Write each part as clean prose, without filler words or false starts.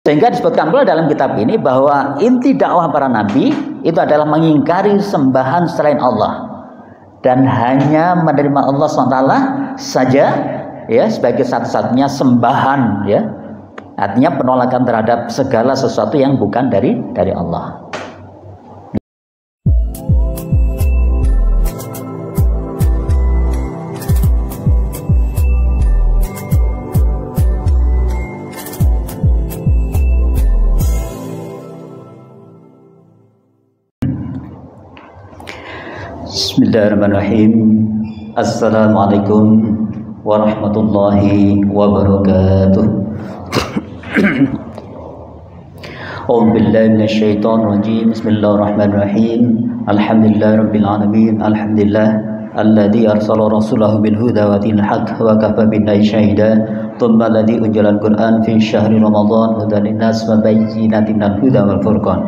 Sehingga disebutkan pula dalam kitab ini bahwa inti dakwah para nabi itu adalah mengingkari sembahan selain Allah dan hanya menerima Allah SWT saja ya sebagai satu-satunya sembahan ya. Artinya penolakan terhadap segala sesuatu yang bukan dari Allah. Bismillahirrahmanirrahim. Assalamualaikum warahmatullahi wabarakatuh. A'udzu billahi minasyaitonir rajim. Bismillahirrahmanirrahim. Alhamdulillahirabbil alamin. Alhamdulillah alladzi arsala rasulahu bil huda wa dinil haqq wa kafa billahi syahida. Thumma alladzi unzila al-Qur'an fi syahri Ramadan hudan linnas wa bayyinatin minal huda wal furqan.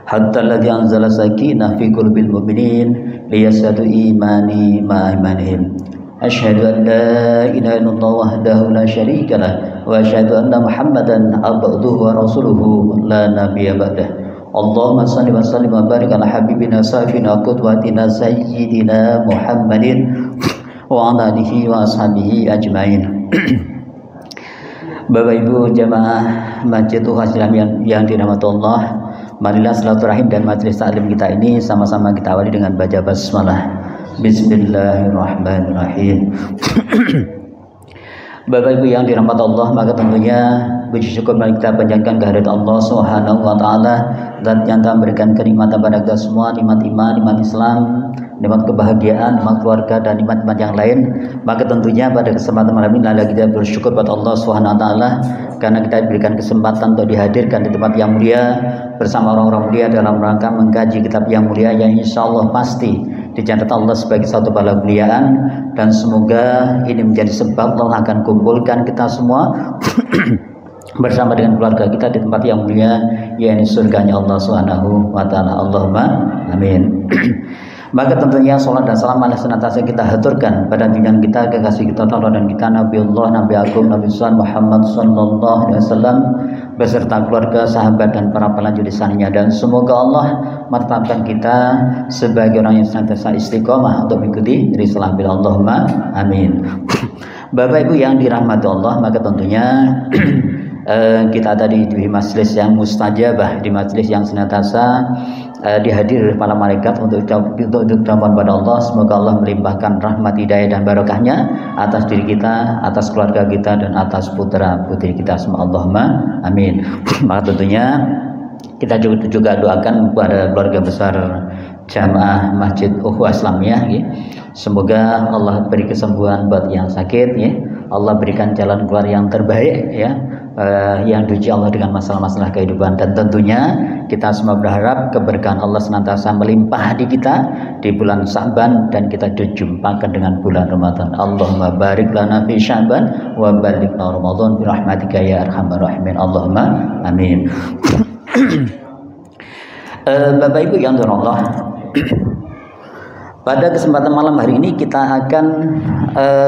Hatta alladzi anzala sakinah fi qulubil mu'minin liyasadu imani ma imanihim. Asyhadu an la ilaha illallah wahdahu la syarika lah wa asyhadu anna Muhammadan abduhu wa rasuluhu la nabiyya ba'dah. Allahumma shalli wa sallim wa barik ala habibina safina qudwatina sayyidina Muhammadin wa ala alihi wa ashabihi ajmain. Bapak Ibu jamaah Masjid Uhaslam yang dirahmati Allah, marilah silaturahim dan majelis taklim kita ini sama-sama kita awali dengan baca basmalah. Bismillahirrahmanirrahim. Bapak Ibu yang dirahmati Allah, maka tentunya puji syukur mari kita panjatkan kehadirat Allah Subhanahu wa taala, zat yang telah memberikan kenikmatan pada kita semua, nikmat iman, nikmat Islam, nikmat kebahagiaan, nikmat keluarga dan nikmat-nikmat yang lain. Maka tentunya pada kesempatan malam ini adalah kita bersyukur pada Allah Subhanahu wa taala karena kita diberikan kesempatan untuk dihadirkan di tempat yang mulia bersama orang-orang mulia dalam rangka mengkaji kitab yang mulia yang insyaallah pasti dicatat Allah sebagai satu pahala kemuliaan, dan semoga ini menjadi sebab Allah akan kumpulkan kita semua bersama dengan keluarga kita di tempat yang mulia, yaitu surganya Allah Subhanahu wa taala. Allahumma amin. Maka tentunya salat dan salam senantiasa kita haturkan pada junjungan kita, kekasih kita, tauladan kita, Nabiullah, Nabi Agung, Nabi Suhan Muhammad sallallahu alaihi wasallam beserta keluarga, sahabat dan para pelanjut lisannya, dan semoga Allah menetapkan kita sebagai orang yang senantiasa istiqomah untuk mengikuti risalah beliau. Allahumma amin. Bapak Ibu yang dirahmati Allah, maka tentunya kita tadi di majelis yang mustajabah, di majelis yang senantiasa dihadir para malaikat untuk ucapan pada Allah. Semoga Allah melimpahkan rahmat, hidayah dan barokahnya atas diri kita, atas keluarga kita, dan atas putra putri kita semua. Allahumma amin. Maka tentunya kita juga doakan kepada keluarga besar jamaah Masjid Ukhuwah Islamiyah ya. Semoga Allah beri kesembuhan buat yang sakit ya. Allah berikan jalan keluar yang terbaik ya, yang diuji Allah dengan masalah-masalah kehidupan, dan tentunya kita semua berharap keberkahan Allah senantiasa melimpah di kita di bulan Sa'ban dan kita dijumpakan dengan bulan Ramadan. Allahumma barik lana fi Sya'ban wa balighna Ramadan bi rahmatika ya arhamar rahimin. Allahumma amin. Bapak Ibu yang dirahmati Allah, pada kesempatan malam hari ini kita akan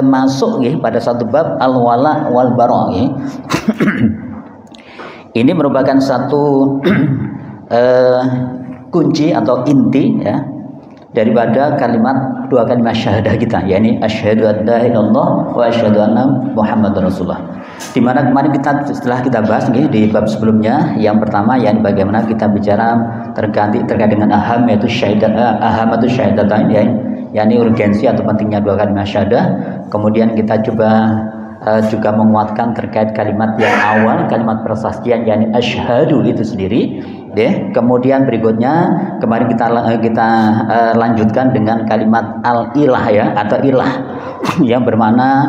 masuk ya, pada satu bab al-wala wal bara ya. Ini merupakan satu kunci atau inti ya daripada dua kalimat syahadah kita, yakni asyhadu an la ilaha illallah wa asyhadu anna Muhammadar Rasulullah. Di mana kemarin setelah kita bahas nih, di bab sebelumnya, yang pertama yakni bagaimana kita bicara terkait dengan ahamatu syahadatain ya, yakni urgensi atau pentingnya dua kalimat syahadah. Kemudian kita coba juga menguatkan terkait kalimat yang awal, kalimat persaksian yakni asyhadu itu sendiri deh. Kemudian berikutnya kemarin kita lanjutkan dengan kalimat al-ilah ya, atau ilah yang bermakna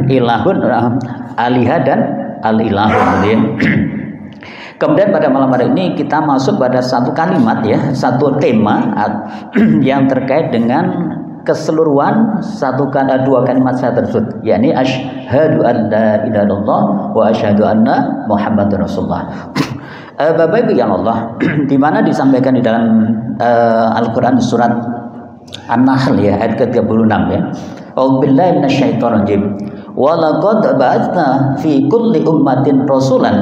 ilahun, alihah dan al-ilahun ya. Kemudian pada malam hari ini kita masuk pada satu kalimat ya, satu tema yang terkait dengan keseluruhan dua kalimat saya tersebut, yakni asyhadu an la ilaha illallah wa asyhadu anna Muhammadar Rasulullah. Bapak Ibu yang Allah, di mana disampaikan di dalam Al-Qur'an surat An-Nahl ya, ayat ke-36 ya. A'udzubillahi minasyaitonir rajim. walaqad ba'atsna fi kulli ummatin rasulan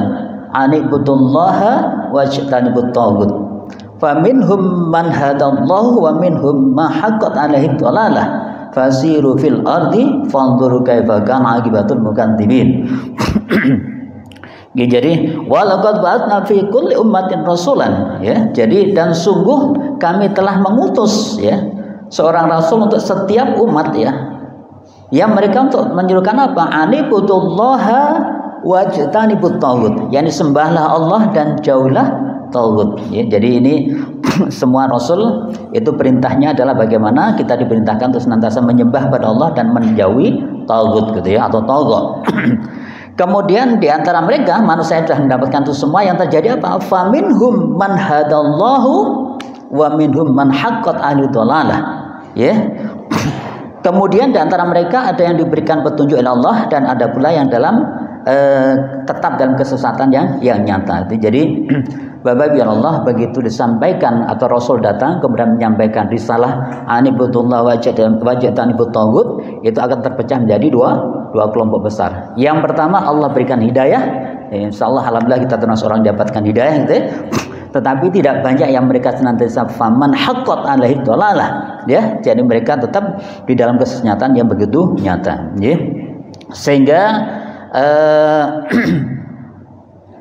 an ibudullaha wajtanibut taghut faminhum man hadallahu wa minhum ma haqqat alaihi dhalalah fasiru fil ardi fanzuru kaifa kana aqibatul mukadzibin. Ya, jadi walaqad ba'atsna fi kulli ummatin rasulan, ya. Jadi dan sungguh kami telah mengutus, ya, seorang rasul untuk setiap umat, ya. Yang mereka untuk menyuruhkan apa? Anibudullaha wajtanibut taghut. Yani sembahlah Allah dan jauhlah taghut. Ya, jadi ini semua rasul itu perintahnya adalah bagaimana kita diperintahkan untuk senantiasa menyembah pada Allah dan menjauhi taghut, gitu ya, atau taghut. Kemudian di antara mereka manusia sudah mendapatkan itu semua, yang terjadi apa? Faminhum man hadallahu wa minhum man haqqat alaihi dhalalah. Ya. Kemudian di antara mereka ada yang diberikan petunjuk oleh Allah dan ada pula yang dalam tetap dalam kesesatan yang nyata. Jadi Bapak Ibu Allah, begitu disampaikan atau Rasul datang kemudian menyampaikan risalah anibudullah wajtanibut taghut, itu akan terpecah menjadi dua kelompok besar. Yang pertama Allah berikan hidayah, insyaallah alhamdulillah kita termasuk orang dapatkan hidayah, gitu ya. Tetapi tidak banyak yang mereka senantiasa faman haqqat alaihi dhalalah, ya. Jadi mereka tetap di dalam kesesatan yang begitu nyata, ya. Sehingga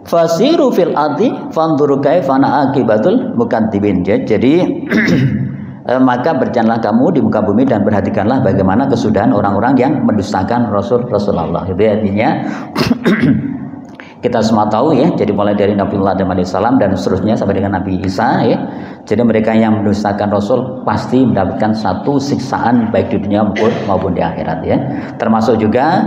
fasiru fil ardi fanzuru kaifa aqibatul mukadzibin. Jadi maka berjalanlah kamu di muka bumi dan perhatikanlah bagaimana kesudahan orang-orang yang mendustakan Rasulullah. Itu artinya kita semua tahu, ya. Jadi mulai dari Nabiullah Adam alaihissalam dan seterusnya sampai dengan Nabi Isa, ya. Jadi mereka yang mendustakan Rasul pasti mendapatkan satu siksaan baik di dunia maupun di akhirat, ya. Termasuk juga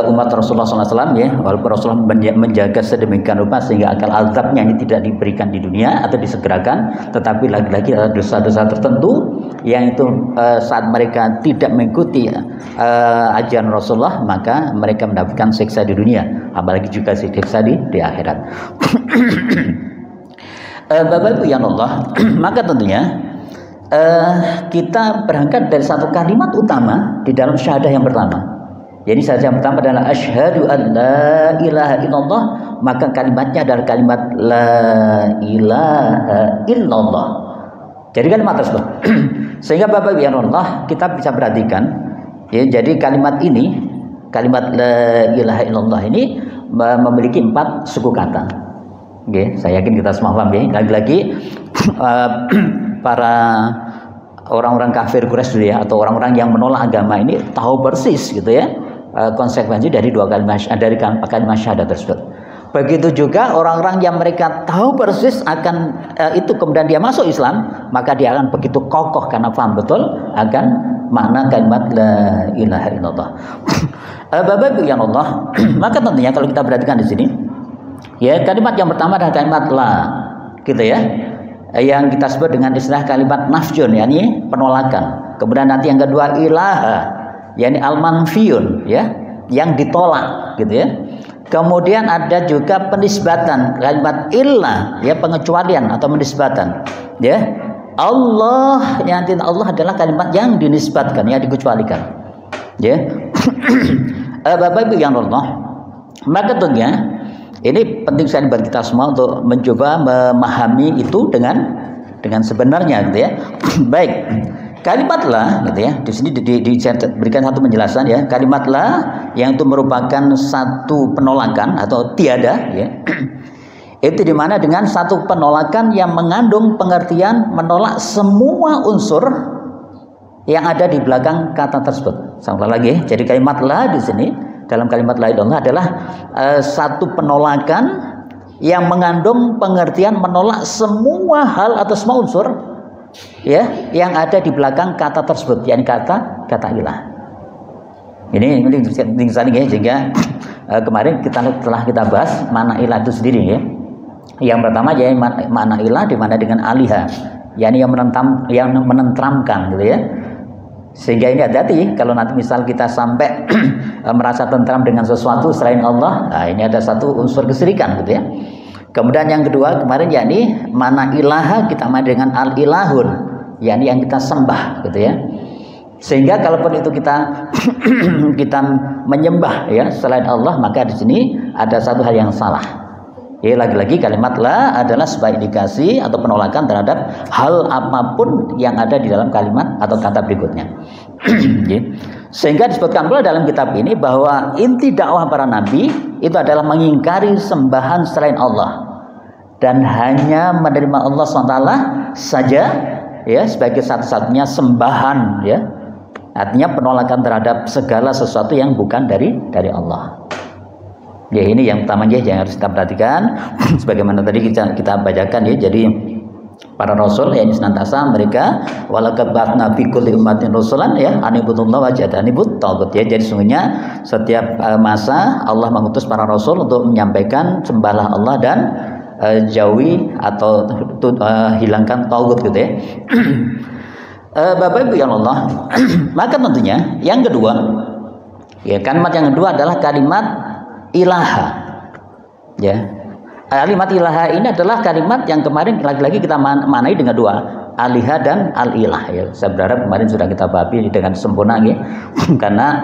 umat Rasulullah SAW, ya, walaupun Rasulullah menjaga sedemikian rupa sehingga akal azabnya ini tidak diberikan di dunia atau disegerakan, tetapi lagi-lagi ada dosa-dosa tertentu yang itu saat mereka tidak mengikuti ajaran Rasulullah, maka mereka mendapatkan siksa di dunia, apalagi juga siksa di akhirat. Bapak Ibu yang Allah, maka tentunya kita berangkat dari satu kalimat utama di dalam syahadah yang pertama. Jadi syahadah yang pertama adalah asyhadu an la ilaha illallah, maka kalimatnya adalah kalimat la ilaha illallah. Jadi kalimat tersebut. Sehingga Bapak Ibu yang Allah, kita bisa perhatikan, ya, jadi kalimat ini, kalimat la ilaha illallah ini memiliki 4 suku kata. Oke, saya yakin kita semua paham, ya. Lagi-lagi para orang-orang kafir Quraisy dulu, ya, atau orang-orang yang menolak agama ini tahu persis, gitu ya, konsekuensi dari kalimat syahadat tersebut. Begitu juga orang-orang yang mereka tahu persis akan itu kemudian dia masuk Islam, maka dia akan begitu kokoh karena paham betul akan makna kalimat la ilaha illallah. Bapak Ibu yang Allah, maka tentunya kalau kita perhatikan di sini, ya, kalimat yang pertama adalah kalimat la, gitu ya, yang kita sebut dengan istilah kalimat nafjun, yakni penolakan. Kemudian nanti yang kedua ilaha, yakni al-manfiyun, ya, yang ditolak, gitu ya. Kemudian ada juga penisbatan, kalimat illah, ya, pengecualian atau penisbatan, ya. Allah, yang artinya Allah adalah kalimat yang dinisbatkan, yang dikecualikan, ya. Bapak Ibu yang Allah, maka tentunya ini penting sekali bagi kita semua untuk mencoba memahami itu dengan sebenarnya, gitu ya. Baik, kalimat la, gitu ya. Di sini diberikan satu penjelasan, ya. Kalimat la yang itu merupakan satu penolakan atau tiada, ya. Itu dimana dengan satu penolakan yang mengandung pengertian menolak semua unsur yang ada di belakang kata tersebut. Sama lagi, jadi kalimat la di sini dalam kalimat la ilaha illallah adalah satu penolakan yang mengandung pengertian menolak semua hal atau semua unsur, ya, yang ada di belakang kata tersebut, yakni kata ilah. Ini penting sekali, ya, sehingga kemarin telah kita bahas makna ilah itu sendiri, ya. Yang pertama ya makna ilah di mana dengan aliha, yakni yang menentramkan, gitu ya. Sehingga ini hati-hati kalau nanti misal kita sampai merasa tentram dengan sesuatu selain Allah, nah ini ada satu unsur kesyirikan, gitu ya. Kemudian yang kedua kemarin yakni mana ilaha kita main dengan al-ilahun, yakni yang kita sembah, gitu ya. Sehingga kalaupun itu kita kita menyembah ya selain Allah, maka di sini ada satu hal yang salah. Ya, lagi-lagi kalimat la adalah sebuah indikasi atau penolakan terhadap hal apapun yang ada di dalam kalimat atau kata berikutnya. Sehingga disebutkan pula dalam kitab ini bahwa inti dakwah para nabi itu adalah mengingkari sembahan selain Allah dan hanya menerima Allah SWT saja ya sebagai satu-satunya sembahan ya. Artinya penolakan terhadap segala sesuatu yang bukan dari Allah. Ya, ini yang utamanya yang harus kita perhatikan. Sebagaimana tadi kita bacakan ya, jadi para rasul ya senantiasa mereka walaqad ba'atsna fi kulli ummatin rasulan ya anibudullaha wajtanibut taghut ya. Jadi sungguhnya setiap masa Allah mengutus para rasul untuk menyampaikan sembahlah Allah dan jauhi atau hilangkan taghut gitu ya. Bapak Ibu yang Allah, maka tentunya yang kedua ya, kalimat yang kedua adalah kalimat ilaha ya. Kalimat ilaha ini adalah kalimat yang kemarin lagi-lagi kita manai dengan dua, aliha dan al-ilah ya. Saya berharap kemarin sudah kita bahas dengan sempurna ya. Karena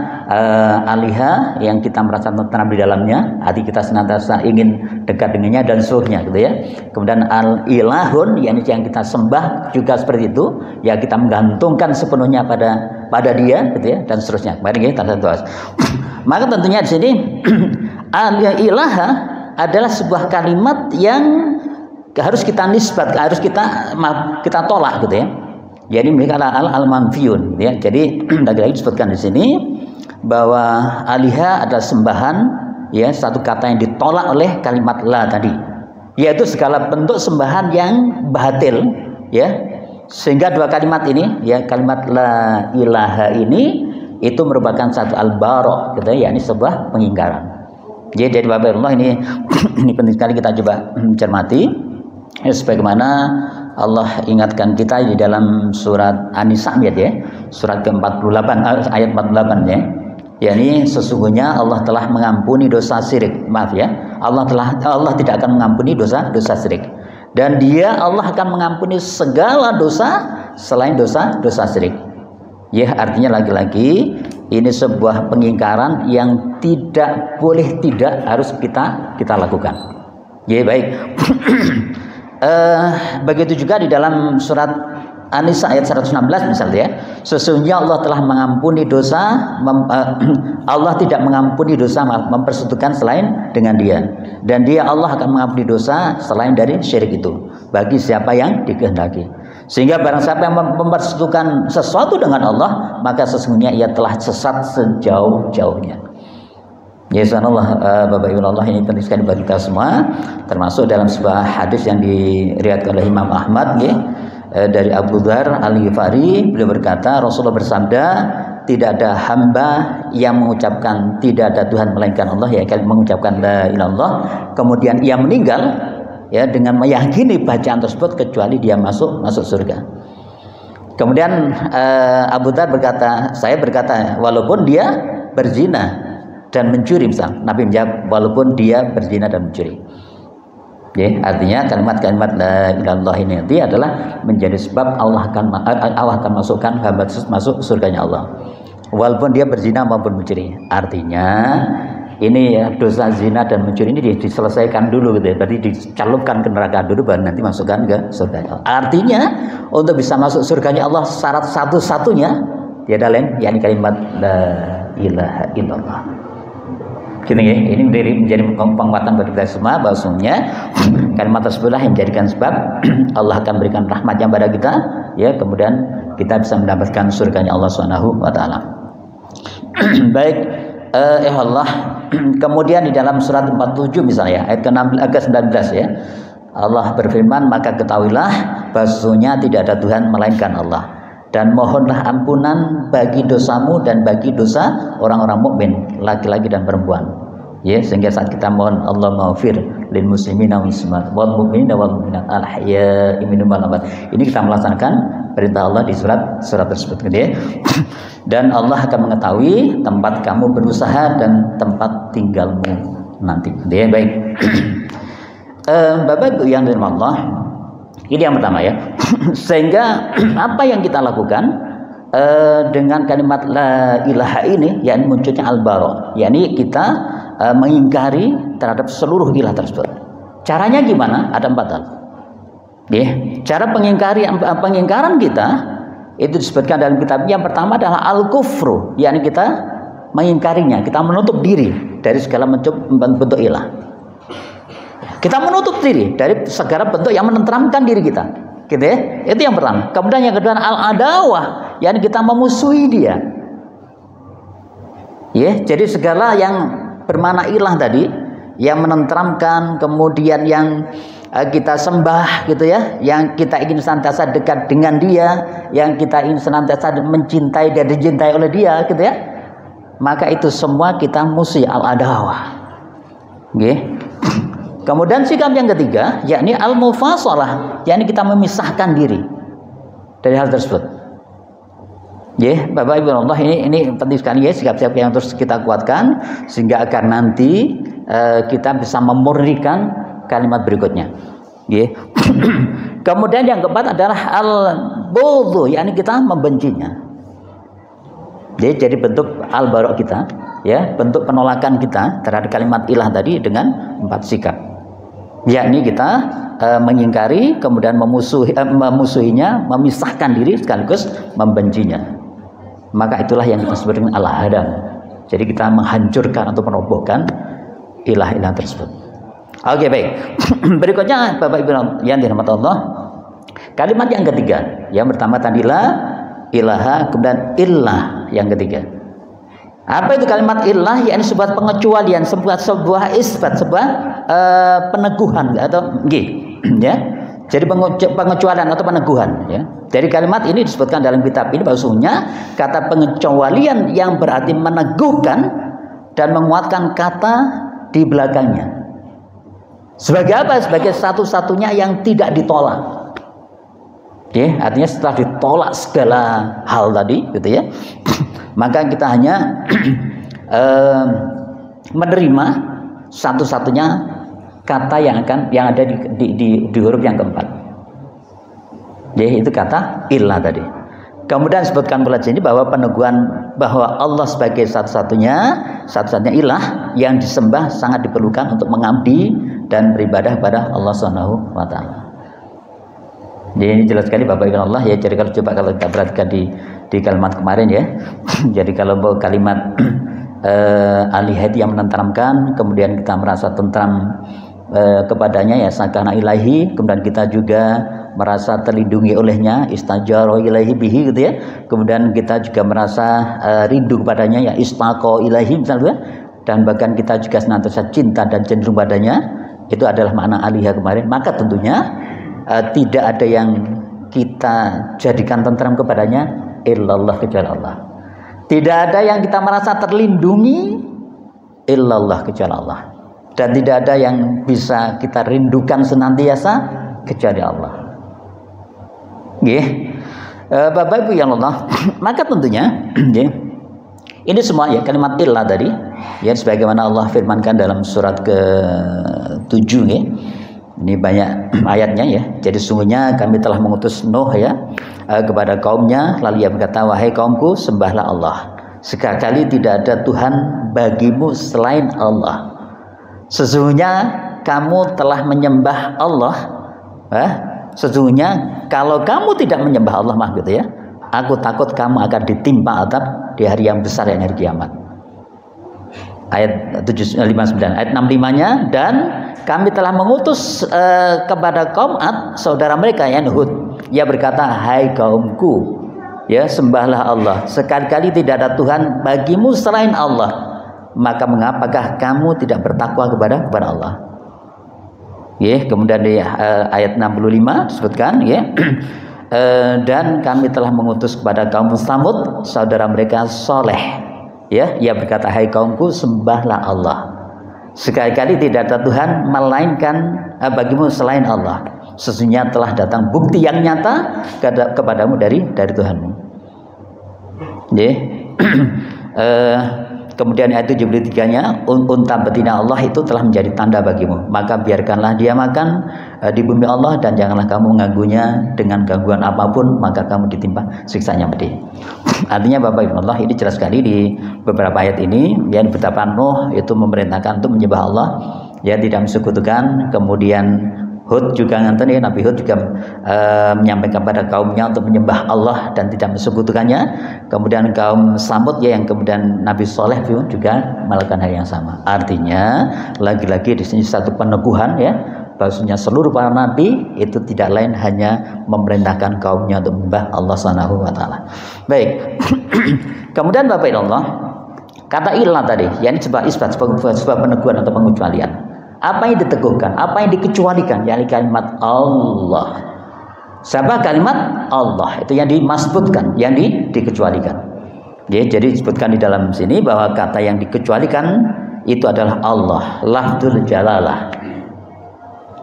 aliha yang kita merasa tenang di dalamnya, hati kita senantiasa ingin dekat dengannya dan seluruhnya gitu ya. Kemudian al-ilahun yang kita sembah juga seperti itu, ya kita menggantungkan sepenuhnya pada dia gitu ya, dan seterusnya. Kemarin kita bahas. Maka tentunya di sini al-ilaha adalah sebuah kalimat yang harus kita nisbat, harus kita tolak gitu ya. Jadi mereka al-manfiyun gitu ya. Jadi lagi-lagi disebutkan di sini bahwa aliha adalah sembahan ya, satu kata yang ditolak oleh kalimat la tadi, yaitu segala bentuk sembahan yang batil ya. Sehingga dua kalimat ini ya, kalimat la ilaha ini itu merupakan satu al-bara gitu ya, ini sebuah pengingkaran. Jadi dari Bapak Allah ini penting sekali kita coba cermati ya, sebagaimana Allah ingatkan kita di dalam surat An-Nisa ya, surat ke-48 ayat 48 ya. yakni sesungguhnya Allah telah mengampuni dosa syirik. Maaf ya, Allah tidak akan mengampuni dosa syirik, dan Allah akan mengampuni segala dosa selain dosa syirik. Ya, artinya lagi-lagi ini sebuah pengingkaran yang tidak boleh, tidak harus kita lakukan. Ya, baik. Begitu juga di dalam surat An-Nisa ayat 116 misalnya ya, sesungguhnya Allah telah mengampuni dosa, Allah tidak mengampuni dosa mempersekutukan selain dengan Dia, dan Allah akan mengampuni dosa selain dari syirik itu bagi siapa yang dikehendaki. Sehingga barang siapa yang mempersekutukan sesuatu dengan Allah, maka sesungguhnya ia telah sesat sejauh-jauhnya. Ya, subhanallah, Bapak Ibu Allah, ini penting sekali bagi kita semua, termasuk dalam sebuah hadis yang diriwayatkan oleh Imam Ahmad ya, dari Abu Dzar Al-Ghifari. Beliau berkata, Rasulullah bersabda, tidak ada hamba yang mengucapkan tidak ada Tuhan melainkan Allah, ya, mengucapkan la ilaha illallah, kemudian ia meninggal ya dengan meyakini bacaan tersebut, kecuali dia masuk surga. Kemudian Abu Dzar berkata, saya berkata, walaupun dia berzina dan mencuri, misal. Nabi menjawab, walaupun dia berzina dan mencuri. Ya, artinya kalimat-kalimat la ilaha illallah ini nanti adalah menjadi sebab Allah akan masukkan hamba masuk surganya Allah, walaupun dia berzina maupun mencuri. Artinya ini ya, dosa zina dan mencuri ini diselesaikan dulu gitu ya, berarti dicalupkan ke neraka dulu baru nanti masukkan ke surga Allah. Artinya untuk bisa masuk surganya Allah, syarat satu-satunya tiada lain yakni kalimat la ilaha illallah. Gini ya, ini menjadi penguatan bagi kita semua, bahwasanya kalimat tersebutlah yang menjadikan sebab Allah akan berikan rahmatnya pada kita ya, kemudian kita bisa mendapatkan surganya Allah Subhanahu wa taala. Baik, Allah. Kemudian di dalam surat 47 misalnya ayat ke-19 ya, Allah berfirman, maka ketahuilah bahwasanya tidak ada Tuhan melainkan Allah, dan mohonlah ampunan bagi dosamu dan bagi dosa orang-orang mukmin, laki-laki dan perempuan. Ya, sehingga saat kita mohon Allah maghfir lil muslimina wal mu'minina wal mu'minat al ahya'i minhum wal amwat, ini kita melaksanakan perintah Allah di surat tersebut gitu ya. Dan Allah akan mengetahui tempat kamu berusaha dan tempat tinggalmu nanti gitu ya. Baik. Bapak Ibu yang dirahmati Allah, ini yang pertama ya. Sehingga apa yang kita lakukan dengan kalimat la ilaha ini, yakni munculnya al-bara, yakni kita mengingkari terhadap seluruh ilah tersebut. Caranya gimana? Ada 4 hal. Cara pengingkaran kita itu disebutkan dalam kitab. Yang pertama adalah al-kufru, yakni kita mengingkarinya, kita menutup diri dari segala bentuk ilah. Kita menutup diri dari segala bentuk yang menenteramkan diri kita, gitu ya. Itu yang pertama. Kemudian yang kedua al-adawah, yakni kita memusuhi dia. Jadi segala yang bermakna ilah tadi, yang menenteramkan, kemudian yang kita sembah, gitu ya, yang kita ingin senantiasa dekat dengan dia, yang kita ingin senantiasa mencintai dan dicintai oleh dia, gitu ya, maka itu semua kita musuh, al-adawah. Kemudian sikap yang ketiga, yakni al-mufasalah, yakni kita memisahkan diri dari hal tersebut. Bapak Ibu Allah, ini penting sekali ya, sikap-sikap yang terus kita kuatkan sehingga agar nanti kita bisa memurnikan kalimat berikutnya. Kemudian yang keempat adalah al-bughdhu, yakni kita membencinya. Jadi bentuk al-bara kita, ya, bentuk penolakan kita terhadap kalimat ilah tadi dengan 4 sikap. Yakni kita mengingkari, kemudian memusuhinya, memisahkan diri, sekaligus membencinya. Maka itulah yang kita sebut dengan al-hadam. Jadi kita menghancurkan atau merobohkan ilah-ilah tersebut. Oke, baik. Berikutnya Bapak Ibu yang dirahmati Allah, kalimat yang ketiga. Yang pertama tadi la ilaha, kemudian illah yang ketiga. Apa itu kalimat illah? Yakni sebuah pengecualian, sebuah isbat, sebuah peneguhan atau ya. Jadi pengecualian atau peneguhan, ya. Dari kalimat ini disebutkan dalam kitab ini bahwasanya kata pengecualian yang berarti meneguhkan dan menguatkan kata di belakangnya. Sebagai apa? Sebagai satu-satunya yang tidak ditolak. Artinya setelah ditolak segala hal tadi, gitu ya, maka kita hanya menerima satu-satunya kata yang ada di huruf yang keempat. Itu kata illah tadi. Kemudian sebutkan pula sini bahwa peneguhan bahwa Allah sebagai satu-satunya ilah yang disembah sangat diperlukan untuk mengabdi dan beribadah pada Allah Subhanahu wa taala. Jadi ini jelas sekali Bapak Ibu Allah ya. Jadi kalau kita perhatikan di kalimat kemarin ya. Jadi kalau kalimat alihat yang menenteramkan, kemudian kita merasa tentram kepadanya ya, sakana ilahi, kemudian kita juga merasa terlindungi olehnya, istajaro ilahi bihi, gitu ya. Kemudian kita juga merasa rindu kepadanya ya, istaqo ilahi misalnya, dan bahkan kita juga senantiasa cinta dan cenderung padanya. Itu adalah makna alihah kemarin. Maka tentunya tidak ada yang kita jadikan tentram kepadanya illallah, kecuali Allah. Tidak ada yang kita merasa terlindungi illallah, kecuali Allah. Dan tidak ada yang bisa kita rindukan senantiasa kecuali Allah. Bapak Ibu yang Allah, maka tentunya ini semua ya kalimat illah tadi ya, sebagaimana Allah firmankan dalam surat ke-7 ya. Ini banyak ayatnya ya. Jadi sungguhnya kami telah mengutus Nuh ya kepada kaumnya, lalu ia berkata, wahai kaumku, sembahlah Allah. Sekali tidak ada Tuhan bagimu selain Allah. Sesungguhnya kamu telah menyembah Allah. Sesungguhnya kalau kamu tidak menyembah Allah mah, gitu ya, aku takut kamu akan ditimpa azab di hari yang besar, yang hari kiamat. Ayat 59, ayat 65-nya, dan kami telah mengutus kepada kaum Ad, saudara mereka yang Hud. Ia berkata, hai kaumku, ya, sembahlah Allah. Sekali-kali tidak ada Tuhan bagimu selain Allah. Maka mengapakah kamu tidak bertakwa kepada Allah? Kemudian di ayat 65 disebutkan dan kami telah mengutus kepada kaum Samud, saudara mereka Soleh. Ia berkata, hai kaumku, sembahlah Allah. Sekali-kali tidak ada Tuhan melainkan bagimu selain Allah. Sesungguhnya telah datang bukti yang nyata kepadamu dari Tuhanmu. Kemudian ayat 73-nya, unta betina Allah itu telah menjadi tanda bagimu, maka biarkanlah dia makan di bumi Allah dan janganlah kamu mengganggunya dengan gangguan apapun, maka kamu ditimpa siksanya pedih. Artinya Bapak Ibu Allah, ini jelas sekali di beberapa ayat ini ya, betapa Nuh itu memerintahkan untuk menyembah Allah ya, tidak mensekutukan. Kemudian Hud juga nganten ya, Nabi Hud juga menyampaikan pada kaumnya untuk menyembah Allah dan tidak mensekutukannya. Kemudian kaum Samud ya, yang kemudian Nabi Soleh juga melakukan hal yang sama. Artinya lagi-lagi di sini satu peneguhan ya, bahwasanya seluruh para nabi itu tidak lain hanya memerintahkan kaumnya untuk menyembah Allah Subhanahu wa taala. Baik. Kemudian Bapak Ibu Allah, kata ilah tadi, yakni sebuah isbat, sebuah peneguhan atau pengecualian. Apa yang diteguhkan, apa yang dikecualikan, yakni kalimat Allah. Siapa kalimat Allah? Itu yang dimasbutkan, yang dikecualikan. Ya, jadi disebutkan di dalam sini bahwa kata yang dikecualikan itu adalah Allah, lafdzul jalalah.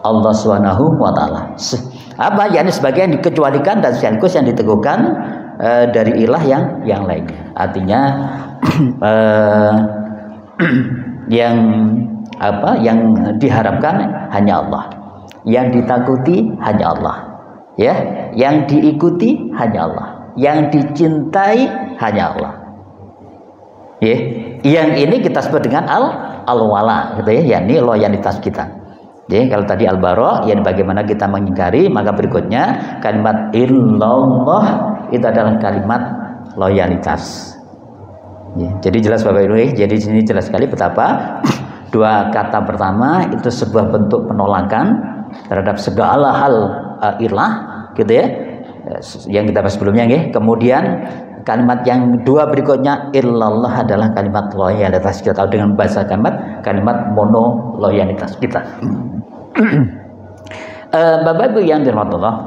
Allah Subhanahu wa taala. Apa? Yakni sebagian dikecualikan dan sekaligus yang diteguhkan dari ilah yang lainnya. Artinya yang diharapkan hanya Allah, yang ditakuti hanya Allah, ya, yang diikuti hanya Allah, yang dicintai hanya Allah. Ya, yang ini kita sebut dengan al-wala gitu ya, yakni loyalitas kita. Jadi kalau tadi al-bara, yang bagaimana kita mengingkari, maka berikutnya kalimat illallah itu adalah kalimat loyalitas. Ya, jadi jelas Bapak Ibu, jadi di sini jelas sekali betapa dua kata pertama itu sebuah bentuk penolakan terhadap segala hal ilah gitu ya, yang kita bahas sebelumnya ya. Kemudian kalimat yang dua berikutnya illallah adalah kalimat loyalitas kita, tahu dengan bahasa kalimat mono loyalitas kita. Bapak Ibu yang dirahmati Allah,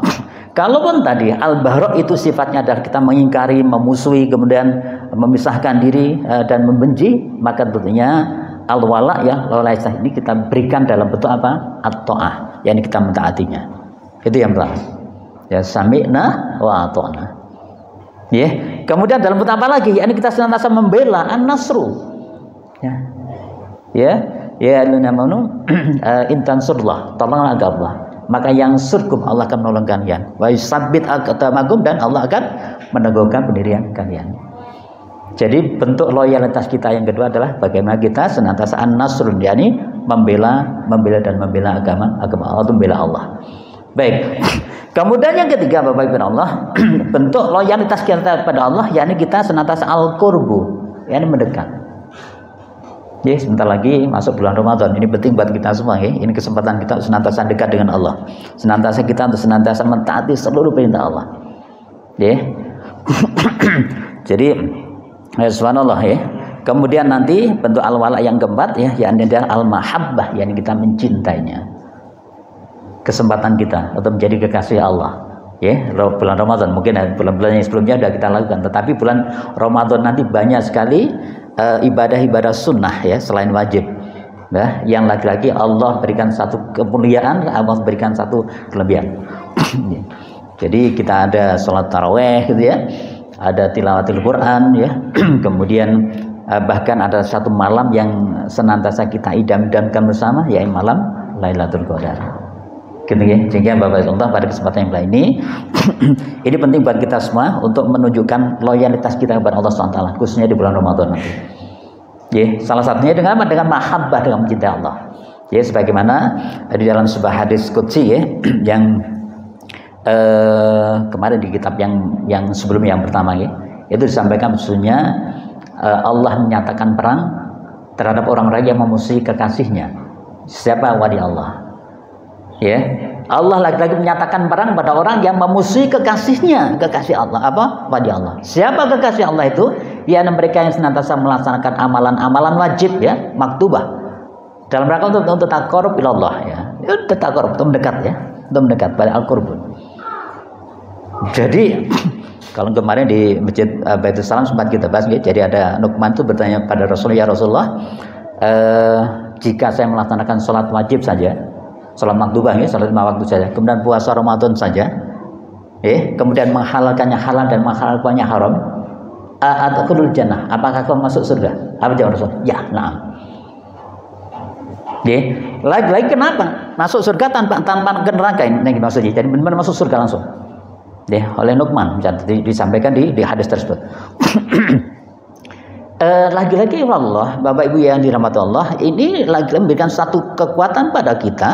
kalaupun tadi al-bahra itu sifatnya adalah kita mengingkari, memusuhi, kemudian memisahkan diri dan membenci, maka tentunya al-wala ya, loyalitas ini kita berikan dalam bentuk apa? At-ta'ah, yakni kita mentaatinya. Itu yang pertama. Ya, sami'na wa ata'na. Ya, kemudian dalam bentuk apa lagi? Yakni kita senantiasa membela an-nasru. Ya. Ya, ya lunamanu intan surlah, tolonglah Allah. Maka yang surkum Allah akan menolong kalian. Wa yusabbit aqdamakum, dan Allah akan meneguhkan pendirian kalian. Jadi bentuk loyalitas kita yang kedua adalah bagaimana kita senantiasa an-nasrun, yakni membela dan membela agama Allah, membela Allah. Baik. Kemudian yang ketiga Bapak Ibu Allah, bentuk loyalitas kita pada Allah yakni kita senantiasa al-qurbu, yakni mendekat. Ya, sebentar lagi masuk bulan Ramadan. Ini penting buat kita semua ya. Ini kesempatan kita senantiasa dekat dengan Allah. Senantiasa kita untuk senantiasa mentaati seluruh perintah Allah. Ya. Jadi subhanallah ya. Kemudian nanti bentuk al-wala yang keempat ya, yakni adalah al-mahabbah, yakni kita mencintainya. Kesempatan kita untuk menjadi kekasih Allah. Ya, bulan Ramadan mungkin bulan-bulan yang sebelumnya sudah kita lakukan, tetapi bulan Ramadan nanti banyak sekali ibadah-ibadah sunnah ya, selain wajib. Nah, yang lagi-lagi Allah berikan satu kemuliaan, Allah berikan satu kelebihan. Jadi kita ada sholat taraweh gitu ya, ada tilawatil Quran ya, kemudian bahkan ada satu malam yang senantiasa kita idam-idamkan bersama, yaitu malam Lailatul Qadar. Gitu ya. Sehingga Bapak Ibu pada kesempatan yang lain ini penting buat kita semua untuk menunjukkan loyalitas kita kepada Allah SWT, khususnya di bulan Ramadan nanti. Ya, salah satunya dengan mahabbah, dengan mencintai Allah. Ya, sebagaimana di dalam sebuah hadis qudsi ya, yang kemarin di kitab yang sebelum yang pertama ya, itu disampaikan sesungguhnya Allah menyatakan perang terhadap orang-orang yang memusuhi kekasihnya. Siapa? Wali Allah. Ya, Allah lagi-lagi menyatakan perang pada orang yang memusuhi kekasihnya, kekasih Allah. Apa? Wali Allah. Siapa kekasih Allah itu? Ya, mereka yang senantiasa melaksanakan amalan-amalan wajib ya, maktubah. Dalam rangka untuk taqarrub ila Allah ya. Itu taqarrub, untuk mendekat ya, untuk mendekat pada al-qurbun. Jadi kalau kemarin di Masjid Baitul Salam sempat kita bahas ya, jadi ada Nu'man itu bertanya pada Rasulullah, ya Rasulullah, jika saya melaksanakan sholat wajib saja, sholat maktubah ya, sholat 5 waktu saja, kemudian puasa Ramadan saja, kemudian menghalalkannya halal dan menghalalkannya haram, adkhulul jannah, apakah kau masuk surga? Apa jawab Rasul? Ya, nah. Lagi kenapa? Masuk surga tanpa ke neraka ini maksudnya. Jadi benar masuk surga langsung. Oleh Nu'man disampaikan di hadis tersebut. Lagi-lagi Allah, Bapak Ibu yang dirahmati Allah, ini lagi memberikan satu kekuatan pada kita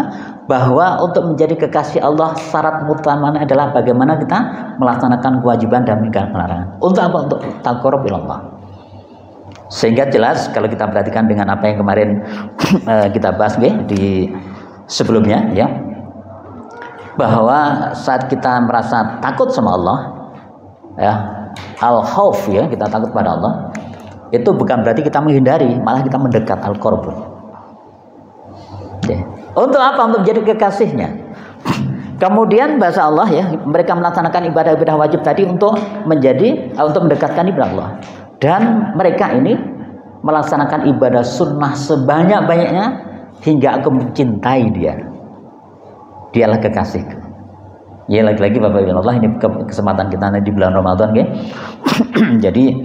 bahwa untuk menjadi kekasih Allah syarat utamanya adalah bagaimana kita melaksanakan kewajiban dan meninggalkan larangan. Untuk apa? Untuk taqarrub ila Allah. Sehingga jelas kalau kita perhatikan dengan apa yang kemarin kita bahas di sebelumnya ya, bahwa saat kita merasa takut sama Allah ya, al-khauf ya, kita takut pada Allah, itu bukan berarti kita menghindari, malah kita mendekat, al-qurb. Ya. Untuk apa? Untuk menjadi kekasihnya. Kemudian bahasa Allah ya, mereka melaksanakan ibadah-ibadah wajib tadi untuk mendekatkan ibadah Allah. Dan mereka ini melaksanakan ibadah sunnah sebanyak-banyaknya hingga aku mencintai dia. Dialah kekasihku. Ya, lagi-lagi Bapak Ibu Allah, ini kesempatan kita di bulan Ramadan ya. Jadi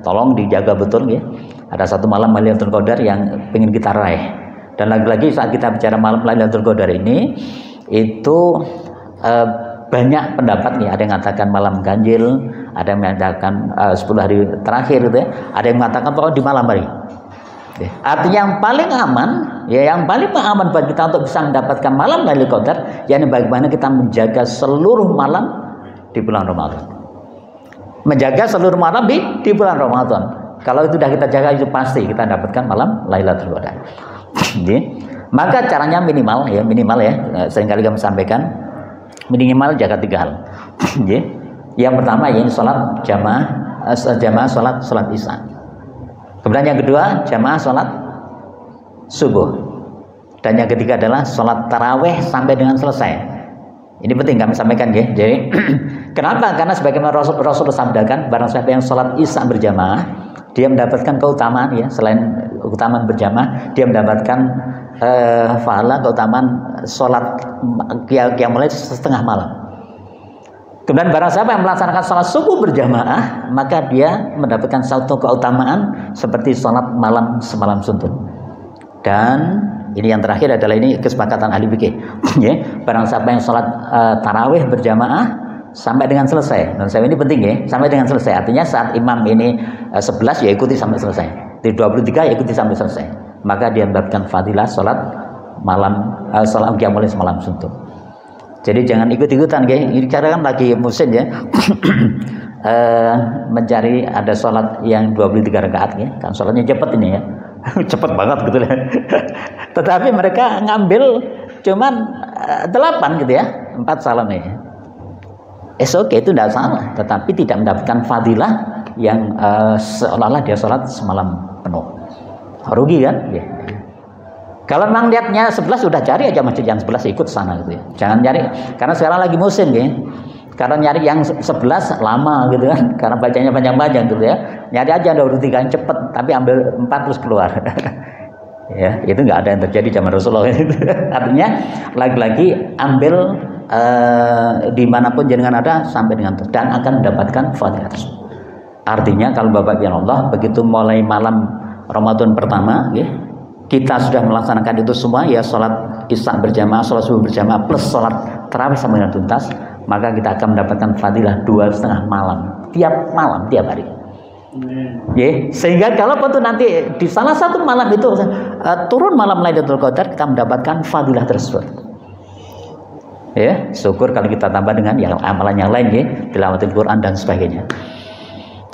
tolong dijaga betul ya. Ada satu malam Lailatul Qadar yang ingin kita raih. Dan lagi-lagi saat kita bicara malam Lailatul Qadar ini itu banyak pendapat nih, ada yang mengatakan malam ganjil, ada yang mengatakan 10 hari terakhir gitu ya, ada yang mengatakan pokoknya di malam hari. Artinya yang paling aman ya, yang paling aman bagi kita untuk bisa mendapatkan malam Lailatul Qadar, yakni bagaimana kita menjaga seluruh malam di bulan Ramadan. Menjaga seluruh malam di bulan Ramadan. Kalau itu sudah kita jaga, itu pasti kita dapatkan malam Lailatul Qadar. Maka caranya minimal ya, seringkali kami sampaikan minimal jaga 3 hal. Yang pertama ya, ini sholat jamaah sholat isya. Kemudian yang kedua jamaah sholat subuh. Dan yang ketiga adalah sholat taraweh sampai dengan selesai. Ini penting kami sampaikan ya. Jadi kenapa? Karena sebagaimana Rasul sabdakan, barang siapa yang sholat isya berjamaah, dia mendapatkan keutamaan ya, selain keutamaan berjamaah, dia mendapatkan pahala keutamaan sholat yang mulai setengah malam. Kemudian barang siapa yang melaksanakan sholat subuh berjamaah, maka dia mendapatkan satu keutamaan seperti sholat malam semalam suntuk. Dan ini yang terakhir adalah ini kesepakatan ahli fikih. Ya, barang siapa yang sholat tarawih berjamaah sampai dengan selesai. Dan saya ini penting ya, sampai dengan selesai. Artinya saat imam ini 11 ya ikuti sampai selesai. Di 23 ya ikuti sampai selesai. Maka dia mendapatkan fadilah sholat malam, sholat qiyamul semalam suntuk. Jadi jangan ikut-ikutan ya. Ini cara kan lagi musim ya. Mencari ada sholat yang 23 rakaat ya. Kan sholatnya cepat ini ya. Cepat banget gitu ya. Tetapi mereka ngambil cuman 8 gitu ya. 4 salam ya. Oke, itu tidak salah, tetapi tidak mendapatkan fadilah yang seolah-olah dia sholat semalam penuh. Rugi kan? Ya. Kalau memang lihatnya 11 sudah cari aja masjid yang 11, ikut sana gitu ya. Jangan cari, karena sekarang lagi musim ya. Karena nyari yang 11 lama gitu kan, karena bacanya panjang-panjang gitu ya. Nyari aja 23 yang cepet, tapi ambil 4 terus keluar. Ya, itu nggak ada yang terjadi zaman Rasulullah. Artinya lagi-lagi ambil dimanapun jenengan ada sampai dengan itu, dan akan mendapatkan fadilah tersebut. Artinya kalau Bapak Ibu Allah, begitu mulai malam Ramadan pertama ya, kita sudah melaksanakan itu semua ya, sholat isya berjamaah, sholat subuh berjamaah plus sholat tarawih sampai dengan tuntas, maka kita akan mendapatkan fadilah 2,5 malam tiap hari. Ya, sehingga kalau tuh nanti di salah satu malam itu turun malam Lailatul Qadar, kita mendapatkan fadilah tersebut. Ya, syukur kalau kita tambah dengan yang amalan yang lain ya, tilawatil Quran dan sebagainya.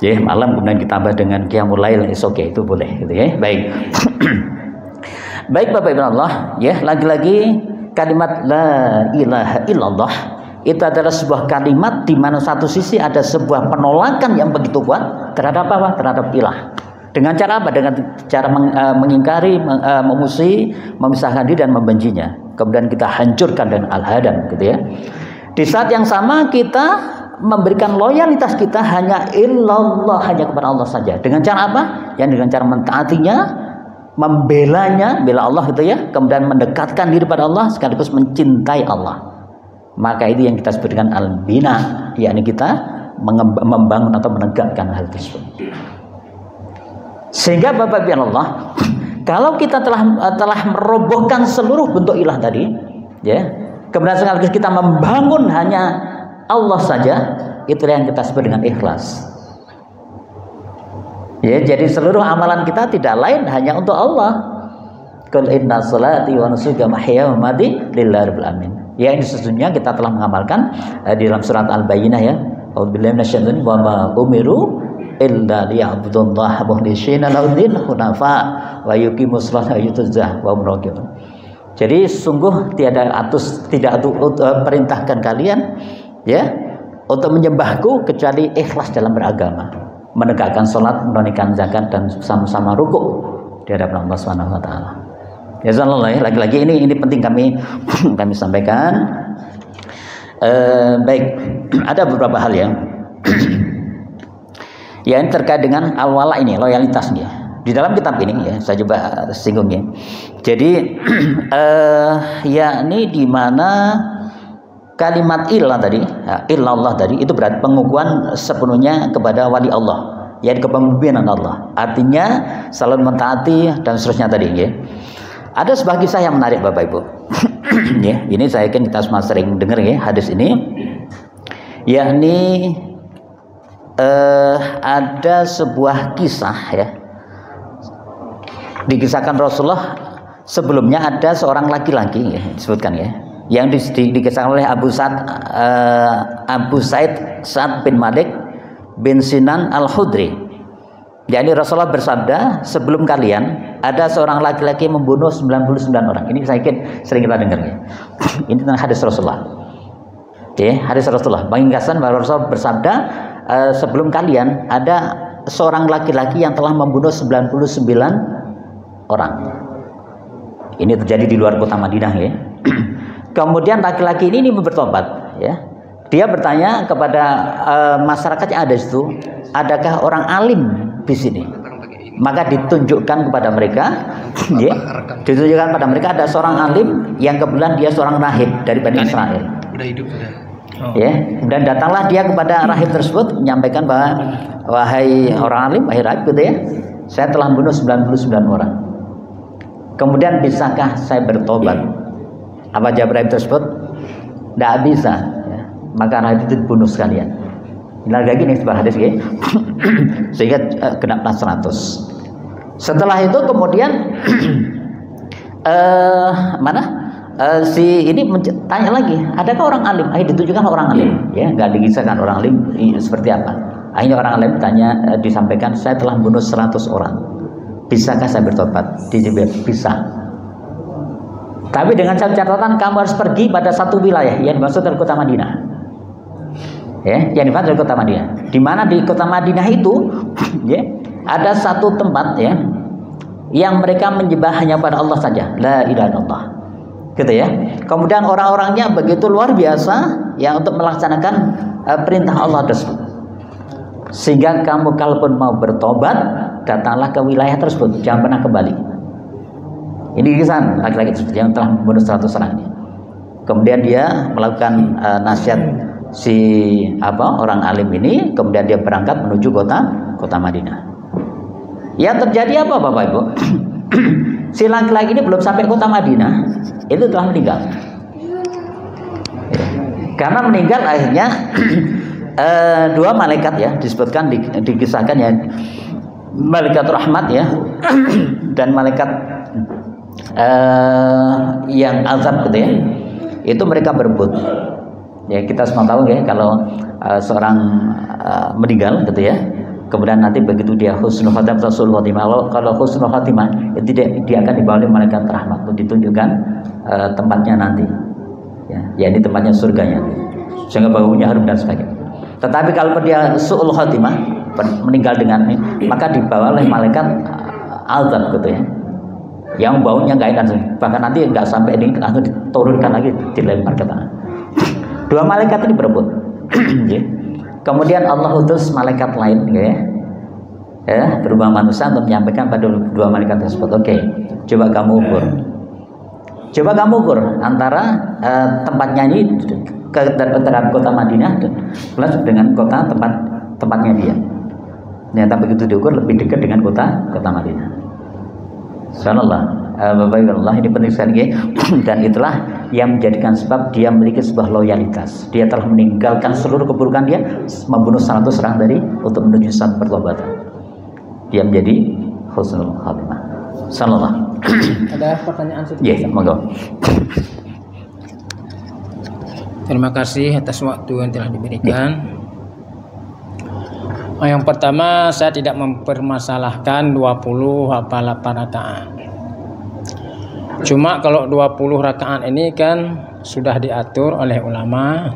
Ya, malam kemudian kita tambah dengan qiyamul lail, okay, itu boleh gitu ya. Baik. Baik Bapak Ibu Allah, ya, lagi-lagi kalimat la ilaha illallah itu adalah sebuah kalimat di mana satu sisi ada sebuah penolakan yang begitu kuat terhadap apa? Terhadap ilah. Dengan cara apa? Dengan cara mengingkari, memusuhi, memisahkan diri dan membencinya. Kemudian kita hancurkan dengan al-hadam gitu ya. Di saat yang sama kita memberikan loyalitas kita hanya illallah, hanya kepada Allah saja. Dengan cara apa? Yang dengan cara mentaatinya, membelanya, bela Allah gitu ya. Kemudian mendekatkan diri pada Allah sekaligus mencintai Allah. Maka itu yang kita sebut dengan al-bina, yakni kita membangun atau menegakkan hal tersebut. Sehingga Bapak Ibu Allah, kalau kita telah merobohkan seluruh bentuk ilah tadi, ya, kemudian sekaligus kita membangun hanya Allah saja, itulah yang kita sebut dengan ikhlas. Ya, jadi seluruh amalan kita tidak lain hanya untuk Allah. Qul inna salati wa nusuki wa mahyaya wa mamati lillahi rabbil alamin. Ya, ini sesungguhnya kita telah mengamalkan di dalam surat Al-Bayyinah ya. A'udzubillahi minasyaitonir wa ma umiru illa liya'budullaha mukhlishina lahud-din hunafa wa yuqimus sholata wa yutuz zakata wa hum raji'un. Jadi sungguh tidak perintahkan kalian ya untuk menyembahku kecuali ikhlas dalam beragama, menegakkan salat, menunaikan zakat dan sama-sama rukuk di hadapan Allah Subhanahu wa taala. Ya sallallahu lagi-lagi ini penting kami sampaikan. Baik, ada beberapa hal ya. Yang terkait dengan al-wala ini, loyalitasnya. Di dalam kitab ini ya, saya coba singgung ya. Jadi yakni di mana kalimat ilah tadi, illallah tadi itu berarti pengukuhan sepenuhnya kepada wali Allah, yaitu kepemimpinan Allah. Artinya selalu mentaati dan seterusnya tadi ya. Ada sebuah kisah yang menarik Bapak Ibu. Ya, ini saya yakin kita semua sering dengar ya hadis ini. Yakni ada sebuah kisah ya. Dikisahkan Rasulullah sebelumnya ada seorang laki-laki ya, disebutkan ya, yang dikisahkan oleh Abu Said Sa'ad bin Malik bin Sinan Al-Khudri. Jadi Rasulullah bersabda, sebelum kalian ada seorang laki-laki membunuh 99 orang. Ini saya yakin sering kita dengar ya. Ini tentang hadis Rasulullah. Oke, hadis Rasulullah. Bangingkasan bahwa Rasulullah bersabda, sebelum kalian ada seorang laki-laki yang telah membunuh 99 orang. Ini terjadi di luar kota Madinah ya. Kemudian laki-laki ini bertobat ya. Dia bertanya kepada masyarakat yang ada di situ, adakah orang alim di sini? Maka ditunjukkan kepada mereka, ya, ditunjukkan pada mereka ada seorang alim yang kebetulan dia seorang rahib dari Bani Israel. Udah hidup sudah. Oh. Ya, dan datanglah dia kepada rahib tersebut menyampaikan bahwa wahai orang alim, wahai rahib gitu ya, saya telah membunuh 99 orang. Kemudian bisakah saya bertobat? Apa jawab rahib tersebut? Tidak bisa. Ya. Maka rahib itu dibunuh sekalian. Lagi nih sebuah hadis ya. Sehingga kena 100. Setelah itu kemudian si ini tanya lagi, adakah orang alim? Akhirnya ditunjukkan orang alim, ya, nggak dikisahkan orang alim seperti apa. Akhirnya orang alim tanya, disampaikan, saya telah membunuh 100 orang. Bisakah saya bertobat? Dijawab bisa. Tapi dengan catatan kamu harus pergi pada satu wilayah yang dimaksud dari kota Madinah. Ya, yang dimaksud dari kota Madinah. Di mana di kota Madinah itu, ya, ada satu tempat ya, yang mereka menyembah hanya pada Allah saja, la ilaha illallah. Gitu ya. Kemudian orang-orangnya begitu luar biasa yang untuk melaksanakan perintah Allah tersebut. Sehingga kamu kalaupun mau bertobat, datanglah ke wilayah tersebut, jangan pernah kembali. Ini kisah laki-laki tersebut yang telah membunuh 100 orang. Kemudian dia melakukan nasihat si orang alim ini, kemudian dia berangkat menuju kota Madinah. Yang terjadi apa Bapak Ibu? Si laki-laki ini belum sampai kota Madinah, itu telah meninggal. Ya. Karena meninggal akhirnya dua malaikat ya disebutkan dikisahkan ya, malaikat rahmat ya dan malaikat yang azab gitu ya. Itu mereka berebut. Ya kita semua tahu ya kalau seorang meninggal gitu ya. Kemudian nanti begitu dia husnul khatimah, rasul khatimah. Kalau husnul khatimah itu dia akan dibawa oleh malaikat rahmat untuk ditunjukkan tempatnya nanti. Ya ini tempatnya surganya. Sehingga baunya harum dan sebagainya. Tetapi kalau dia su'ul khatimah, meninggal dengan maka dibawa oleh malaikat azab gitu ya. Yang baunya enggak enak, bahkan nanti enggak sampai ini langsung diturunkan lagi, dilempar ke tanah. Dua malaikat ini berebut. Ya. Kemudian Allah utus malaikat lain ya, berubah manusia untuk menyampaikan pada dua malaikat tersebut, oke, coba kamu ukur. Coba kamu ukur antara tempatnya ini antara kota Madinah plus dengan tempatnya dia. Ternyata begitu diukur lebih dekat dengan kota Madinah. Subhanallah. Bapak Ibu Allah, ini penting sekali. Dan itulah yang menjadikan sebab dia memiliki sebuah loyalitas. Dia telah meninggalkan seluruh keburukan dia, membunuh 100 orang dari untuk menuju satu pertobatan. Dia menjadi husnul khatimah. Subhanallah. Ada pertanyaan sedikit? Yes, monggo. Terima kasih atas waktu yang telah diberikan. Yang pertama, saya tidak mempermasalahkan 20 apa 8 rakaat. Cuma kalau 20 rakaat ini kan sudah diatur oleh ulama